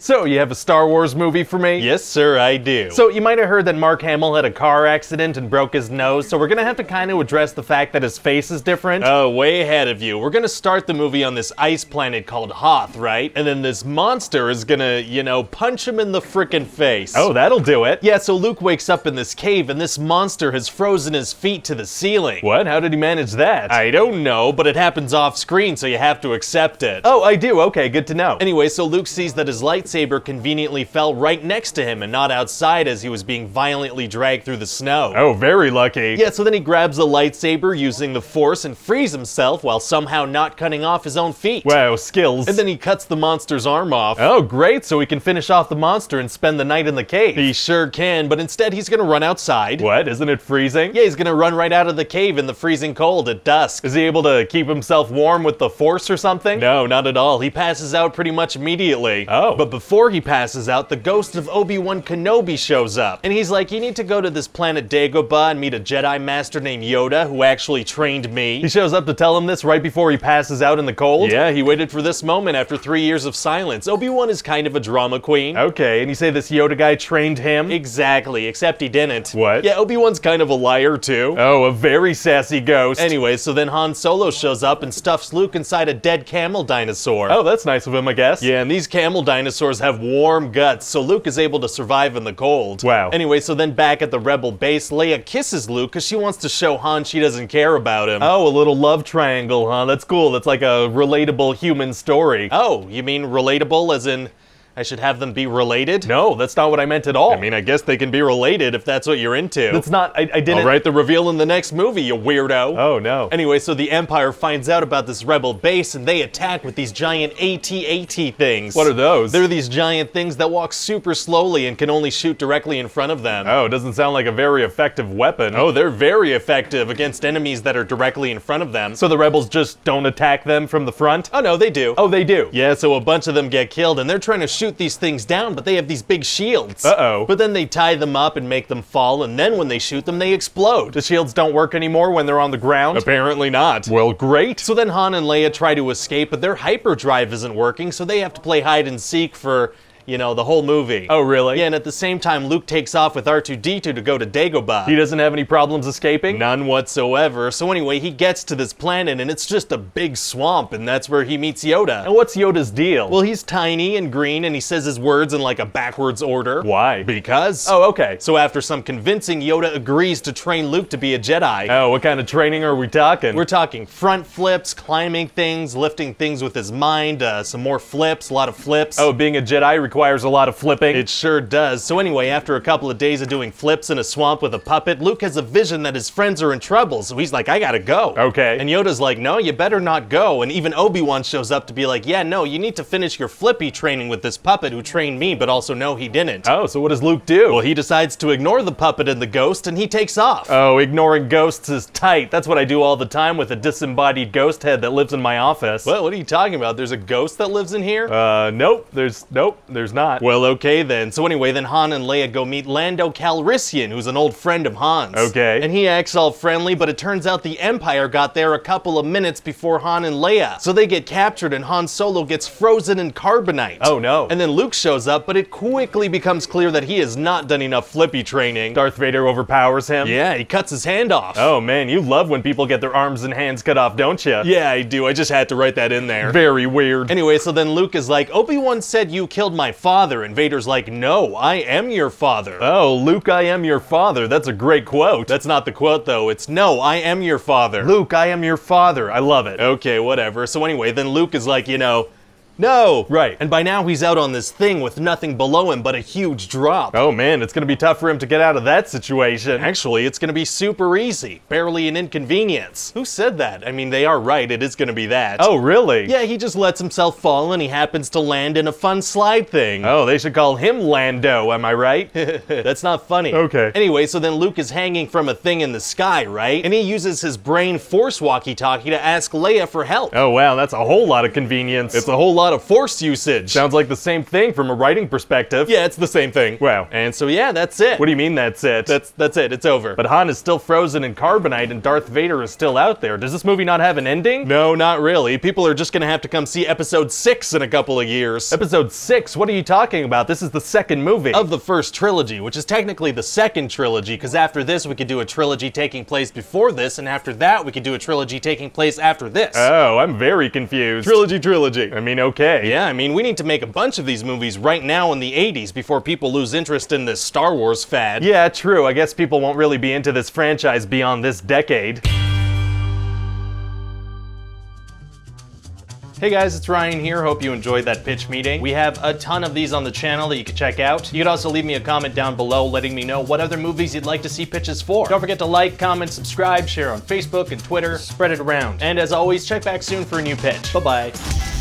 So, you have a Star Wars movie for me? Yes, sir, I do. So, you might have heard that Mark Hamill had a car accident and broke his nose, so we're gonna have to kind of address the fact that his face is different. Oh, way ahead of you. We're gonna start the movie on this ice planet called Hoth, right? And then this monster is gonna, punch him in the frickin' face. Oh, that'll do it. Yeah, so Luke wakes up in this cave and this monster has frozen his feet to the ceiling. What? How did he manage that? I don't know, but it happens off screen, so you have to accept it. Oh, I do. Okay, good to know. Anyway, so Luke sees that his lightsaber conveniently fell right next to him and not outside as he was being violently dragged through the snow. Oh, very lucky. Yeah, so then he grabs the lightsaber using the Force and frees himself while somehow not cutting off his own feet. Wow, skills. And then he cuts the monster's arm off. Oh, great, so he can finish off the monster and spend the night in the cave. He sure can, but instead he's gonna run outside. What? Isn't it freezing? Yeah, he's gonna run right out of the cave in the freezing cold at dusk. Is he able to keep himself warm with the Force or something? No, not at all. He passes out pretty much immediately. Oh. But before he passes out, the ghost of Obi-Wan Kenobi shows up. And he's like, you need to go to this planet Dagobah and meet a Jedi master named Yoda who actually trained me. He shows up to tell him this right before he passes out in the cold? Yeah, he waited for this moment after 3 years of silence. Obi-Wan is kind of a drama queen. Okay, and you say this Yoda guy trained him? Exactly, except he didn't. What? Yeah, Obi-Wan's kind of a liar too. Oh, a very sassy ghost. Anyway, so then Han Solo shows up and stuffs Luke inside a dead camel dinosaur. Oh, that's nice of him, I guess. Yeah, and these camel dinosaurs have warm guts, so Luke is able to survive in the cold. Wow. Anyway, so then back at the Rebel base, Leia kisses Luke because she wants to show Han she doesn't care about him. Oh, a little love triangle, huh? That's cool. That's like a relatable human story. Oh, you mean relatable as in I should have them be related? No, that's not what I meant at all. I mean, I guess they can be related if that's what you're into. That's not, I didn't. I'll write the reveal in the next movie, you weirdo. Oh, no. Anyway, so the Empire finds out about this rebel base and they attack with these giant AT-AT things. What are those? They're these giant things that walk super slowly and can only shoot directly in front of them. Oh, doesn't sound like a very effective weapon. Oh, they're very effective against enemies that are directly in front of them. So the rebels just don't attack them from the front? Oh, no, they do. Oh, they do? Yeah, so a bunch of them get killed and they're trying to shoot these things down, but they have these big shields. Uh-oh. But then they tie them up and make them fall, and then when they shoot them, they explode. The shields don't work anymore when they're on the ground? Apparently not. Well, great. So then Han and Leia try to escape, but their hyperdrive isn't working, so they have to play hide and seek for, the whole movie. Oh, really? Yeah, and at the same time, Luke takes off with R2-D2 to go to Dagobah. He doesn't have any problems escaping? None whatsoever. So anyway, he gets to this planet, and it's just a big swamp, and that's where he meets Yoda. And what's Yoda's deal? Well, he's tiny and green, and he says his words in like a backwards order. Why? Because. Oh, okay. So after some convincing, Yoda agrees to train Luke to be a Jedi. Oh, what kind of training are we talking? We're talking front flips, climbing things, lifting things with his mind, some more flips, a lot of flips. Oh, being a Jedi requires a lot of flipping? It sure does. So anyway, after a couple of days of doing flips in a swamp with a puppet, Luke has a vision that his friends are in trouble, so he's like, I gotta go. Okay. And Yoda's like, no, you better not go. And even Obi-Wan shows up to be like, yeah, no, you need to finish your flippy training with this puppet who trained me, but also no, he didn't. Oh, so what does Luke do? Well, he decides to ignore the puppet and the ghost, and he takes off. Oh, ignoring ghosts is tight. That's what I do all the time with a disembodied ghost head that lives in my office. Well, what are you talking about? There's a ghost that lives in here? Nope, there's not. Well, okay then. So anyway, then Han and Leia go meet Lando Calrissian, who's an old friend of Han's. Okay. And he acts all friendly, but it turns out the Empire got there a couple of minutes before Han and Leia. So they get captured and Han Solo gets frozen in carbonite. Oh no. And then Luke shows up, but it quickly becomes clear that he has not done enough flippy training. Darth Vader overpowers him? Yeah, he cuts his hand off. Oh man, you love when people get their arms and hands cut off, don't you? Yeah, I do. I just had to write that in there. Very weird. Anyway, so then Luke is like, Obi-Wan said you killed my father, and Vader's like, no, I am your father. Oh, Luke, I am your father. That's a great quote. That's not the quote, though. It's, no, I am your father. Luke, I am your father. I love it. Okay, whatever. So anyway, then Luke is like, no. Right. And by now he's out on this thing with nothing below him but a huge drop. Oh man, it's gonna be tough for him to get out of that situation. Actually, it's gonna be super easy. Barely an inconvenience. Who said that? I mean, they are right. It is gonna be that. Oh, really? Yeah, he just lets himself fall and he happens to land in a fun slide thing. Oh, they should call him Lando, am I right? That's not funny. Okay. Anyway, so then Luke is hanging from a thing in the sky, right? And he uses his brain force walkie-talkie to ask Leia for help. Oh wow, that's a whole lot of convenience. It's a whole lot lot of Force usage. Sounds like the same thing from a writing perspective. Yeah, it's the same thing. Wow. And so yeah, that's it. What do you mean that's it? That's it, it's over. But Han is still frozen in carbonite and Darth Vader is still out there. Does this movie not have an ending? No, not really. People are just gonna have to come see episode 6 in a couple of years. Episode 6? What are you talking about? This is the second movie. Of the first trilogy, which is technically the second trilogy, because after this we could do a trilogy taking place before this, and after that we could do a trilogy taking place after this. Oh, I'm very confused. Trilogy. I mean, okay. Yeah, I mean, we need to make a bunch of these movies right now in the 80s before people lose interest in this Star Wars fad. Yeah, true. I guess people won't really be into this franchise beyond this decade. Hey guys, it's Ryan here. Hope you enjoyed that pitch meeting. We have a ton of these on the channel that you can check out. You can also leave me a comment down below letting me know what other movies you'd like to see pitches for. Don't forget to like, comment, subscribe, share on Facebook and Twitter, spread it around. And as always, check back soon for a new pitch. Bye-bye.